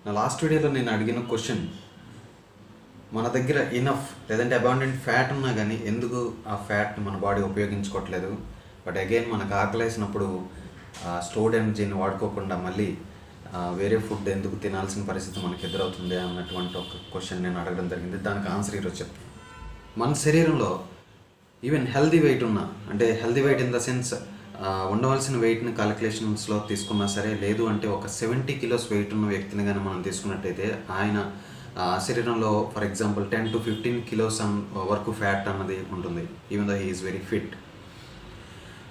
నా లాస్ట్ వీడియోలో నేను అడిగిన క్వశ్చన్, మన దగ్గర ఇనఫ్ లేదంటే అబాండెంట్ ఫ్యాట్ ఉన్నా కానీ ఎందుకు ఆ ఫ్యాట్ని మన బాడీ ఉపయోగించుకోవట్లేదు, బట్ అగైన్ మనకు ఆకలేసినప్పుడు స్టోర్డ్ ఎనర్జీని వాడుకోకుండా మళ్ళీ వేరే ఫుడ్ ఎందుకు తినాల్సిన పరిస్థితి మనకు ఎదురవుతుంది అన్నటువంటి ఒక క్వశ్చన్ నేను అడగడం జరిగింది. దానికి ఆన్సర్ ఈరోజు చెప్తాను. మన శరీరంలో ఈవెన్ హెల్దీ వెయిట్ ఉన్నా, అంటే healthy weight in the sense ఉండవలసిన వెయిట్ని క్యాలిక్యులేషన్స్లో తీసుకున్నా సరే, లేదు అంటే ఒక 70 కిలోస్ వెయిట్ ఉన్న వ్యక్తిని కానీ మనం తీసుకున్నట్టయితే ఆయన శరీరంలో ఫర్ ఎగ్జాంపుల్ 10 to 15 కిలోస్ వరకు ఫ్యాట్ అన్నది ఉంటుంది, even though he is very fit.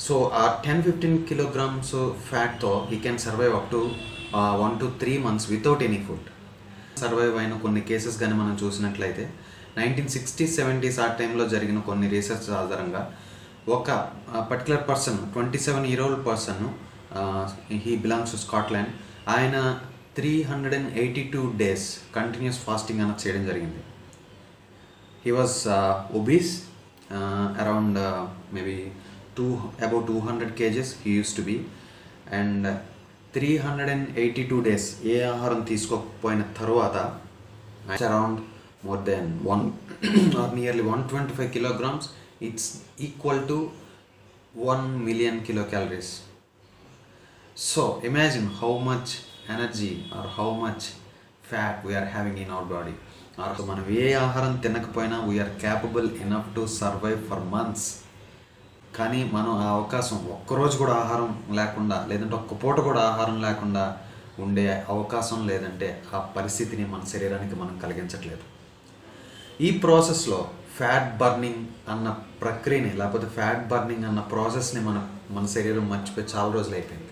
So ఆ 10-15 కిలోగ్రామ్స్ ఫ్యాట్తో he can survive up to 1 to 3 months without any food. Survive అయిన కొన్ని కేసెస్ కానీ మనం చూసినట్లయితే 1960s, 70s ఆ టైంలో జరిగిన కొన్ని రీసెర్చ్ ఆధారంగా ఒక particular person, 27-year-old person, he belongs to Scotland, ఆయన 382 days కంటిన్యూస్ ఫాస్టింగ్ అనేది చేయడం జరిగింది. He was obese, around maybe about 200 kgs he used to be, and 382 days ఏ ఆహారం తీసుకోకపోయిన తర్వాత around more than 1 or nearly 125 kilograms, it's equal to 1 million kilocalories. So imagine how much energy or how much fat we are having in our body. So మనం ఏ ఆహారం తినకపోయినా we are capable enough to survive for months. కానీ మనం ఆ అవకాశం ఒక్కరోజు కూడా ఆహారం లేకుండా, లేదంటే ఒక్క పూట కూడా ఆహారం లేకుండా ఉండే అవకాశం లేదంటే ఆ పరిస్థితిని మన శరీరానికి మనం కలిగించట్లేదు. ఈ ప్రాసెస్లో ఫ్యాట్ బర్నింగ్ అన్న ప్రక్రియని, లేకపోతే ఫ్యాట్ బర్నింగ్ అన్న ప్రాసెస్ని మన శరీరం మర్చిపోయి చాలా రోజులు అయిపోయింది.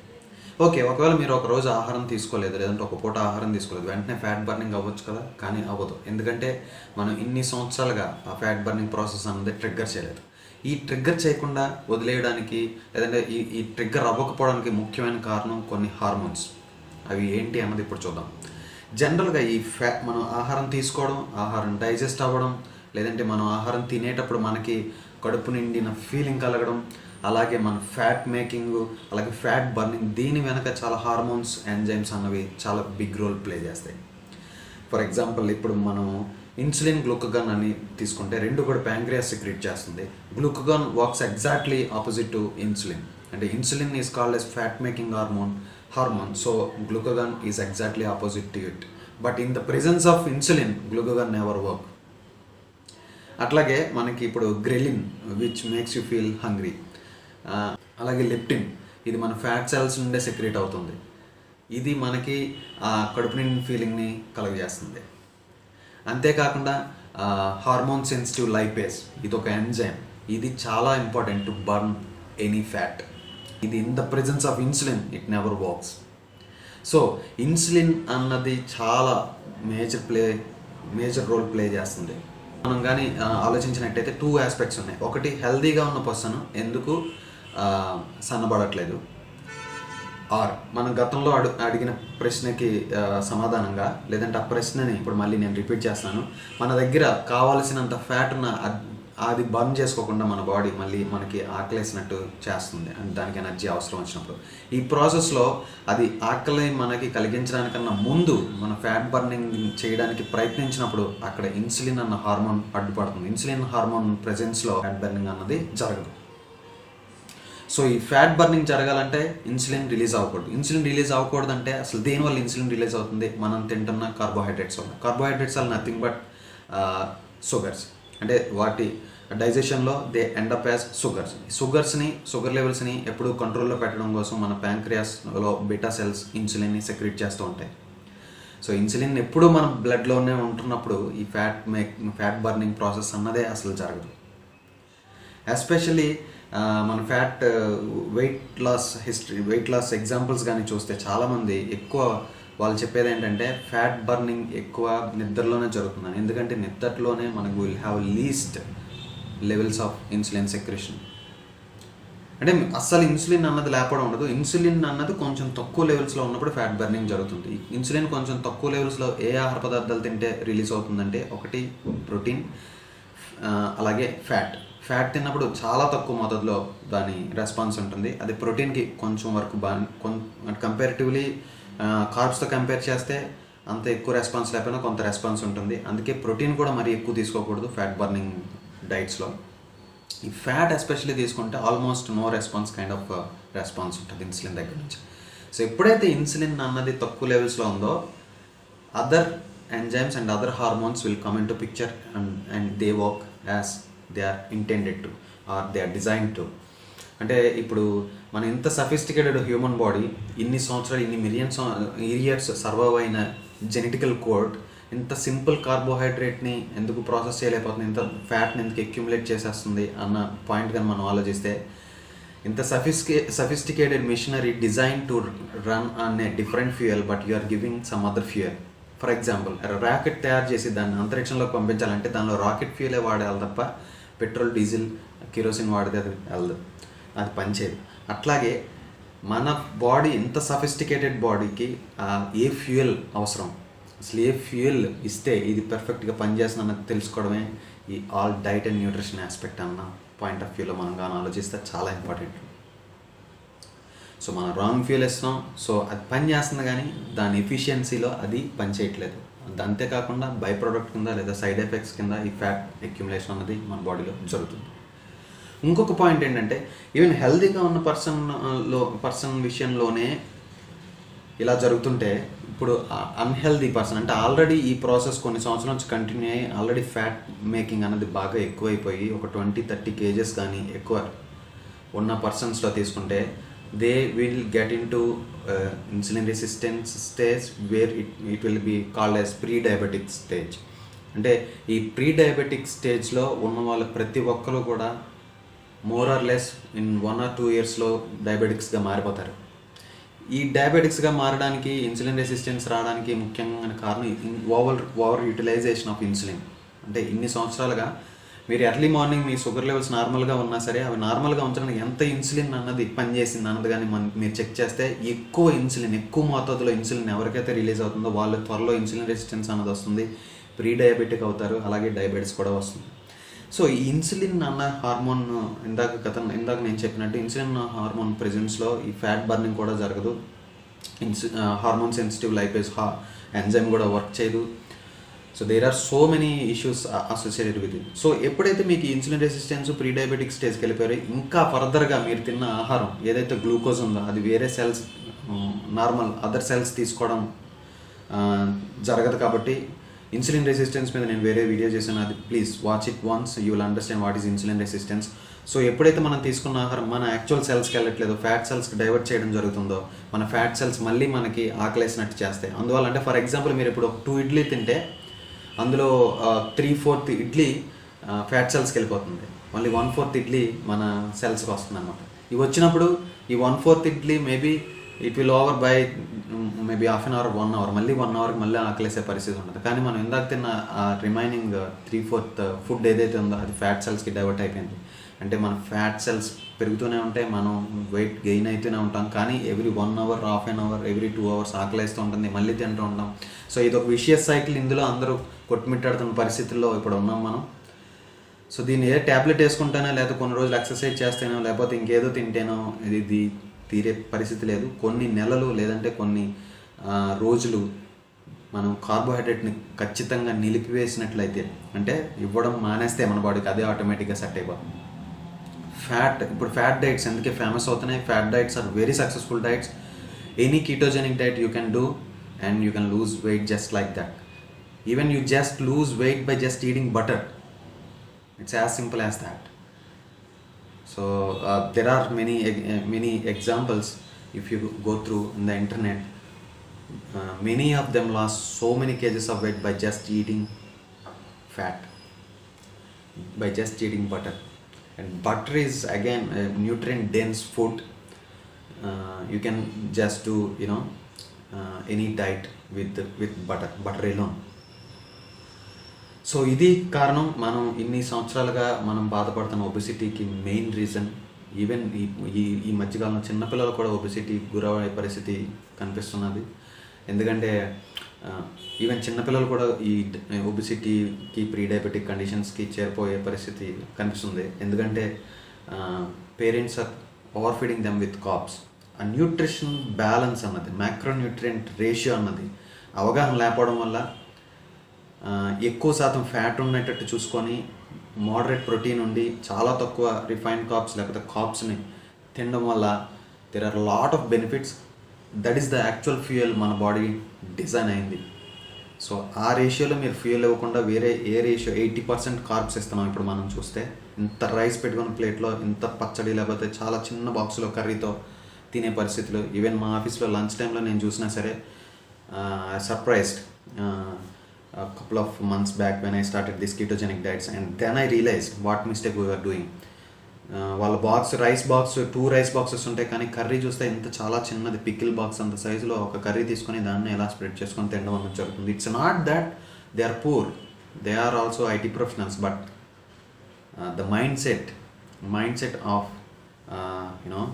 ఓకే, ఒకవేళ మీరు ఒక రోజు ఆహారం తీసుకోలేదు, లేదంటే ఒక పూట ఆహారం తీసుకోలేదు, వెంటనే ఫ్యాట్ బర్నింగ్ అవ్వచ్చు కదా, కానీ అవ్వదు. ఎందుకంటే మనం ఇన్ని సంవత్సరాలుగా ఆ ఫ్యాట్ బర్నింగ్ ప్రాసెస్ అన్నది ట్రిగ్గర్ చేయలేదు. ఈ ట్రిగ్గర్ చేయకుండా వదిలేయడానికి, లేదంటే ఈ ట్రిగ్గర్ అవ్వకపోవడానికి ముఖ్యమైన కారణం కొన్ని హార్మోన్స్. అవి ఏంటి అన్నది ఇప్పుడు చూద్దాం. జనరల్గా ఈ మనం ఆహారం తీసుకోవడం, ఆహారం డైజెస్ట్ అవ్వడం, లేదంటే మనం ఆహారం తినేటప్పుడు మనకి కడుపు నిండిన ఫీలింగ్ కలగడం, అలాగే మన ఫ్యాట్ మేకింగ్, అలాగే ఫ్యాట్ బర్నింగ్, దీని వెనక చాలా హార్మోన్స్, ఎంజైమ్స్ అన్నవి చాలా బిగ్ రోల్ ప్లే చేస్తాయి. ఫర్ ఎగ్జాంపుల్ ఇప్పుడు మనం ఇన్సులిన్, గ్లూకగాన్ అని తీసుకుంటే రెండు కూడా ప్యాంక్రియాస్ సెక్రెట్ చేస్తుంది. Glucagon works exactly opposite to insulin. అంటే insulin is called as fat making hormone, so glucagon is exactly opposite to it. But in the presence of insulin glucagon never work. అట్లాగే మనకి ఇప్పుడు ghrelin, which makes you feel hungry, అలాగే leptin, ఇది మన fat cells నుండే secret అవుతుంది. ఇది మనకి కడుపు నిండిన ఫీలింగ్ని కలుగజేస్తుంది. అంతేకాకుండా హార్మోన్ సెన్సిటివ్ లైపేస్, ఇది ఒక ఎంజైమ్, ఇది చాలా important to burn any fat. ఇది in the presence of insulin it never works. So insulin అన్నది చాలా మేజర్ రోల్ ప్లే చేస్తుంది. మనం కానీ ఆలోచించినట్టయితే 2 ఆస్పెక్ట్స్ ఉన్నాయి. ఒకటి, హెల్దీగా ఉన్న పర్సన్ ఎందుకు సన్నబడట్లేదు, ఆర్ మనం గతంలో అడిగిన ప్రశ్నకి సమాధానంగా, లేదంటే ఆ ప్రశ్నని ఇప్పుడు మళ్ళీ నేను రిపీట్ చేస్తాను. మన దగ్గర కావాల్సినంత ఫ్యాట్ ఉన్న అది బర్న్ చేసుకోకుండా మన బాడీ మళ్ళీ మనకి ఆకలేసినట్టు చేస్తుంది, అండ్ దానికి ఎనర్జీ అవసరం వచ్చినప్పుడు. ఈ ప్రాసెస్లో అది ఆకలి మనకి కలిగించడానికన్నా ముందు మన ఫ్యాట్ బర్నింగ్ చేయడానికి ప్రయత్నించినప్పుడు అక్కడ ఇన్సులిన్ అన్న హార్మోన్ అడ్డుపడుతుంది. ఇన్సులిన్ హార్మోన్ ప్రెజెన్స్లో ఫ్యాట్ బర్నింగ్ అన్నది జరగదు. సో ఈ ఫ్యాట్ బర్నింగ్ జరగాలంటే ఇన్సులిన్ రిలీజ్ అవ్వకూడదు. ఇన్సులిన్ రిలీజ్ అవ్వకూడదంటే అసలు దేనివల్ల ఇన్సులిన్ రిలీజ్ అవుతుంది? మనం తింటున్న కార్బోహైడ్రేట్స్ వల్ల. Carbohydrates are nothing but sugars. అంటే వాటి డైజెషన్లో they end up as sugar లెవెల్స్ని ఎప్పుడు కంట్రోల్లో పెట్టడం కోసం మన ప్యాంక్రియాస్లో బీటా సెల్స్ ఇన్సులిన్ని సెక్రెట్ చేస్తూ ఉంటాయి. సో ఇన్సులిన్ ఎప్పుడు మన బ్లడ్లోనే ఉంటున్నప్పుడు ఈ ఫ్యాట్ బర్నింగ్ ప్రాసెస్ అన్నదే అసలు జరగదు. ఎస్పెషల్లీ మన ఫ్యాట్ వెయిట్ లాస్ ఎగ్జాంపుల్స్ కానీ చూస్తే చాలామంది ఎక్కువ వాళ్ళు చెప్పేది ఏంటంటే ఫ్యాట్ బర్నింగ్ ఎక్కువ నిద్రలోనే జరుగుతుందని. ఎందుకంటే నిద్రలోనే మనకు will have least levels of insulin secretion. అంటే అస్సలు ఇన్సులిన్ అన్నది లేకపోవడం ఉండదు. ఇన్సులిన్ అన్నది కొంచెం తక్కువ లెవెల్స్లో ఉన్నప్పుడు ఫ్యాట్ బర్నింగ్ జరుగుతుంది. ఇన్సులిన్ కొంచెం తక్కువ లెవెల్స్లో ఏ ఆహార పదార్థాలు తింటే రిలీజ్ అవుతుందంటే, ఒకటి ప్రోటీన్, అలాగే ఫ్యాట్ తిన్నప్పుడు చాలా తక్కువ మోతాదులో దాని రెస్పాన్స్ ఉంటుంది. అది ప్రోటీన్కి కొంచెం వరకు కంపారిటివ్లీ కార్బ్స్తో కంపేర్ చేస్తే అంత ఎక్కువ రెస్పాన్స్ లేకపోయినా కొంత రెస్పాన్స్ ఉంటుంది. అందుకే ప్రోటీన్ కూడా మరీ ఎక్కువ తీసుకోకూడదు ఫ్యాట్ బర్నింగ్ డైట్స్లో. ఈ ఫ్యాట్ ఎస్పెషల్లీ తీసుకుంటే almost no response kind of response ఉంటుంది ఇన్సులిన్ దగ్గర నుంచి. సో ఎప్పుడైతే ఇన్సులిన్ అన్నది తక్కువ లెవెల్స్లో ఉందో other enzymes and other hormones will come into picture and they work as they are intended to or they are design to. అంటే ఇప్పుడు మన ఇంత సఫిస్టికేటెడ్ హ్యూమన్ బాడీ ఇన్ని సంవత్సరాలు ఇన్ని మిలియన్స్ ఇయర్స్ సర్వైవ్ అయిన జెనెటికల్ కోడ్ ఇంత simple కార్బోహైడ్రేట్ని ఎందుకు ప్రాసెస్ చేయలేకపోతుంది, ఇంత ఫ్యాట్ని ఎందుకు అక్యుములేట్ చేసేస్తుంది అన్న పాయింట్ కానీ మనం ఆలోచిస్తే, ఇంత sophisticated machinery design to run on a different fuel but you are giving some other fuel. For example rocket తయారు చేసి దాన్ని అంతరిక్షంలోకి పంపించాలంటే దానిలో రాకెట్ ఫ్యూయలే వాడాలి తప్ప పెట్రోల్ డీజిల్ కిరోసిన్ వాడితే అది వెళ్ళదు, అది పనిచేయదు. అట్లాగే మన బాడీ ఇంత సఫిస్టికేటెడ్ బాడీకి ఏ ఫ్యూయల్ అవసరం, అసలు ఏ ఫ్యూయల్ ఇస్తే ఇది పర్ఫెక్ట్గా పనిచేస్తుందన్నది తెలుసుకోవడమే ఈ all diet and nutrition aspect అన్న పాయింట్ ఆఫ్ వ్యూలో మనం కానీ ఆలోచిస్తే చాలా ఇంపార్టెంట్. సో మనం రాంగ్ ఫ్యూయల్ ఇస్తాం, సో అది పని చేస్తుంది కానీ దాని ఎఫిషియన్సీలో అది పని చేయట్లేదు. అంతేకాకుండా బై ప్రోడక్ట్ కింద లేదా సైడ్ ఎఫెక్ట్స్ కింద ఈ ఫ్యాట్ అక్యుములేషన్ అన్నది మన బాడీలో జరుగుతుంది. ఇంకొక పాయింట్ ఏంటంటే ఈవెన్ హెల్తీగా ఉన్న పర్సన్ విషయంలోనే ఇలా జరుగుతుంటే ఇప్పుడు అన్హెల్దీ పర్సన్ అంటే ఆల్రెడీ ఈ ప్రాసెస్ కొన్ని సంవత్సరాల నుంచి కంటిన్యూ అయ్యి ఆల్రెడీ ఫ్యాట్ మేకింగ్ అనేది బాగా ఎక్కువైపోయి ఒక 20-30 kgs కానీ ఎక్కువ ఉన్న పర్సన్స్లో తీసుకుంటే they will get in to insulin resistance stage where it will be called as pre diabetic stage. అంటే ఈ ప్రీ డయాబెటిక్ స్టేజ్లో ఉన్న వాళ్ళ ప్రతి ఒక్కరు కూడా more or less in 1 or 2 yearsలో డయాబెటిక్స్గా మారిపోతారు. ఈ డయాబెటిక్స్గా మారడానికి ఇన్సులిన్ రెసిస్టెన్స్ రావడానికి ముఖ్యంగా కారణం ఓవర్ యూటిలైజేషన్ ఆఫ్ ఇన్సులిన్. అంటే ఇన్ని సంవత్సరాలుగా మీరు ఎర్లీ మార్నింగ్ మీ షుగర్ లెవెల్స్ నార్మల్గా ఉన్నా సరే అవి నార్మల్గా ఉంచడానికి ఎంత ఇన్సులిన్ అన్నది పనిచేసింది అన్నది కానీ మీరు చెక్ చేస్తే ఎక్కువ మోతాదులో ఇన్సులిన్ ఎవరికైతే రిలీజ్ అవుతుందో వాళ్ళు త్వరలో ఇన్సులిన్ రెసిస్టెన్స్ అన్నది వస్తుంది, ప్రీ డయాబెటిక్ అవుతారు, అలాగే డయాబెటిస్ కూడా వస్తుంది. సో ఈ ఇన్సులిన్ అన్న హార్మోన్ ఇందాక నేను చెప్పినట్టు ఇన్సులిన్ హార్మోన్ ప్రెజెన్స్లో ఈ ఫ్యాట్ బర్నింగ్ కూడా జరగదు, హార్మోన్ సెన్సిటివ్ లైపేజ్ ఎంజైమ్ కూడా వర్క్ చేయదు. So there are so many issues associated with it. So ఎప్పుడైతే మీకు ఇన్సులిన్ రెసిస్టెన్స్ ప్రీ డయాబెటిక్ స్టేజ్కి వెళ్ళిపోయారో ఇంకా ఫర్దర్గా మీరు తిన్న ఆహారం ఏదైతే గ్లూకోజ్ ఉందో అది వేరే సెల్స్ నార్మల్ అదర్ సెల్స్ తీసుకోవడం జరగదు. కాబట్టి ఇన్సులిన్ రెసిస్టెన్స్ మీద నేను వేరే వీడియో చేశాను, అది please watch it once, you will understand what is insulin resistance. So ఎప్పుడైతే మనం తీసుకున్న ఆహారం మన యాక్చువల్ సెల్స్కి వెళ్ళట్లేదు, ఫ్యాట్ సెల్స్కి డైవర్ట్ చేయడం జరుగుతుందో మన ఫ్యాట్ సెల్స్ మళ్ళీ మనకి ఆకలేసినట్టు చేస్తాయి. అందువల్ల అంటే ఫర్ ఎగ్జాంపుల్ మీరు ఇప్పుడు 2 ఇడ్లీ తింటే అందులో 3/4 ఇడ్లీ ఫ్యాట్ సెల్స్కి వెళ్ళిపోతుంది, మళ్ళీ 1/4 ఇడ్లీ మన సెల్స్కి వస్తుంది అనమాట. ఇవి వచ్చినప్పుడు ఈ 1/4 idli maybe it will over by maybe half an hour 1 hour, మళ్ళీ 1 hourకి మళ్ళీ ఆకలేసే పరిస్థితి ఉంటుంది. కానీ మనం ఇందాక తిన్న రిమైనింగ్ 3/4 ఫుడ్ ఏదైతే ఉందో అది ఫ్యాట్ సెల్స్కి డైవర్ట్ అయిపోయింది. అంటే మన ఫ్యాట్ సెల్స్ పెరుగుతూనే ఉంటాయి, మనం వెయిట్ గెయిన్ అవుతూనే ఉంటాం, కానీ every 1 hour, half an hour, every 2 hours ఆకలేస్తూ ఉంటుంది, మళ్ళీ తింటూ ఉంటాం. సో ఇది ఒక విషియస్ సైకిల్, ఇందులో అందరూ కొట్టుమిట్టాడుతున్న పరిస్థితుల్లో ఇప్పుడు ఉన్నాం మనం. సో దీన్ని ఏ ట్యాబ్లెట్ వేసుకుంటానో లేదా కొన్ని రోజులు ఎక్సర్సైజ్ చేస్తేనో లేకపోతే ఇంకేదో తింటేనో ఇది తీరే పరిస్థితి లేదు. కొన్ని నెలలు లేదంటే కొన్ని రోజులు మనం కార్బోహైడ్రేట్ని ఖచ్చితంగా నిలిపివేసినట్లయితే, అంటే ఇవ్వడం మానేస్తే మన బాడీకి అదే ఆటోమేటిక్గా సెట్ అయిపోతుంది. ఇప్పుడు ఫ్యాట్ డైట్స్ ఎందుకే ఫేమస్ అవుతున్నాయి? Fat diets are very successful diets. Any ketogenic diet you can do and you can lose weight just like that. Even you just lose weight by just eating butter. It's as simple as that. So there are many examples if you go through in the internet. Many of them lost so many kgs of weight by just eating fat, by just eating butter. And butter is again a nutrient dense food. You can just do any diet with butter alone. So ఇది కారణం మనం ఇన్ని సంవత్సరాలుగా మనం బాధపడుతున్న ఒబెసిటీకి main reason. Even ఈ మధ్యకాలంలో చిన్నపిల్లలు కూడా ఒబెసిటీ గురయ్యే పరిస్థితి కనిపిస్తున్నది. ఎందుకంటే ఈవెన్ చిన్నపిల్లలు కూడా ఈ ఒబెసిటీకి ప్రీ డయాబెటిక్ కండిషన్స్కి చేరిపోయే పరిస్థితి కనిపిస్తుంది. ఎందుకంటే parents are over feeding them with carbs. ఆ న్యూట్రిషన్ బ్యాలెన్స్ అన్నది, మ్యాక్రోన్యూట్రియంట్ రేషియో అన్నది అవగాహన లేకపోవడం వల్ల ఎక్కువ శాతం ఫ్యాట్ ఉండేటట్టు చూసుకొని మోడరేట్ ప్రోటీన్ ఉండి చాలా తక్కువ రిఫైన్డ్ కార్బ్స్ లేకపోతే కార్బ్స్ని తినడం వల్ల there are lot of benefits. That is the actual fuel మన బాడీ డిజైన్ అయింది. సో ఆ రేషియోలో మీరు ఫ్యూయల్ ఇవ్వకుండా వేరే ఏ రేషియో 80% కార్బ్స్ ఇస్తున్నాం. ఇప్పుడు మనం చూస్తే ఇంత రైస్ పెట్టుకున్న ప్లేట్లో ఇంత పచ్చడి లేకపోతే చాలా చిన్న బాక్స్లో కర్రీతో తినే పరిస్థితులు. ఈవెన్ మా ఆఫీస్లో లంచ్ టైంలో నేను చూసినా సరే surprised couple of months back when I started this ketogenic diets, and then I realized what mistake we were doing. వాళ్ళ box rice box 2 rice boxes ఉంటాయి, కానీ కర్రీ చూస్తే ఇంత చాలా చిన్నది పికిల్ బాక్స్ అంత సైజులో ఒక కర్రీ తీసుకొని దాన్ని ఎలా స్ప్రెడ్ చేసుకొని తినడం అనేది జరుగుతుంది. It's not that they are poor, they are also IT professionals, but the mind set of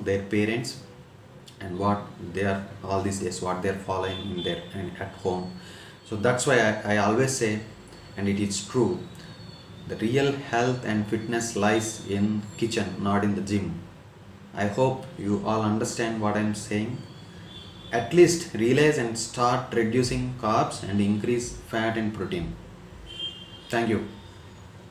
their parents and what they are all these days, what they are following in their at home. So that's why I always say, and it is true, the real health and fitness lies in kitchen, not in the gym. I hope you all understand what I'm saying. At least realize and start reducing carbs and increase fat and protein. Thank you.